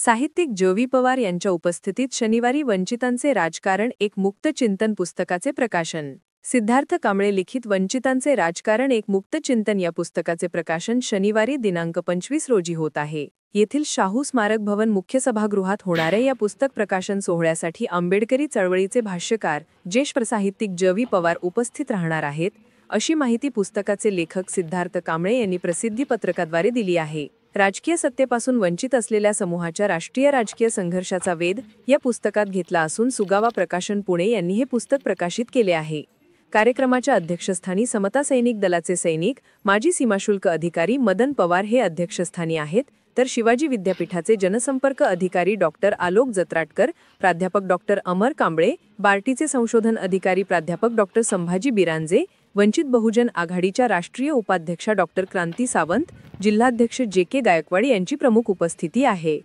साहित्यिक ज.वी. पवार यांच्या उपस्थितीत शनिवारी वंचितांचे राजकारण एक मुक्त चिंतन पुस्तकाचे प्रकाशन. सिद्धार्थ कांबळे लिखित वंचितांचे राजकारण एक मुक्त चिंतन या पुस्तकाचे प्रकाशन शनिवारी दिनांक 25 रोजी होत आहे. येथील शाहू स्मारक भवन मुख्य सभागृहात होणाऱ्या या पुस्तक प्रकाशन सोहळ्यासाठी आंबेडकरी चळवळीचे भाष्यकार ज्येष्ठ साहित्यिक ज.वी. पवार उपस्थित राहणार आहेत, अशी माहिती पुस्तकाचे लेखक सिद्धार्थ कांबळे यांनी प्रसिद्धी पत्रकाद्वारे दिली आहे. राजकीय सत्तेपासून वंचित असलेल्या समूहाच्या राष्ट्रीय राजकीय संघर्षाचा वेध या पुस्तकात घेतला असून सुगावा प्रकाशन पुणे यांनी हे पुस्तक प्रकाशित केले आहे. कार्यक्रमाच्या अध्यक्षस्थानी समता सैनिक दलाचे सैनिक, माजी सीमाशुल्क अधिकारी मदन पवार हे अध्यक्षस्थानी आहेत, तर शिवाजी विद्यापीठाचे जनसंपर्क अधिकारी डॉक्टर आलोक जत्राटकर, प्राध्यापक डॉक्टर अमर कांबळे, बार्टीचे संशोधन अधिकारी प्राध्यापक डॉक्टर संभाजी बिरांजे, वंचित बहुजन आघाडीच्या राष्ट्रीय उपाध्यक्षा डॉक्टर क्रांती सावंत, जिल्हाध्यक्ष जे.के. गायकवाड यांची प्रमुख उपस्थिती आहे.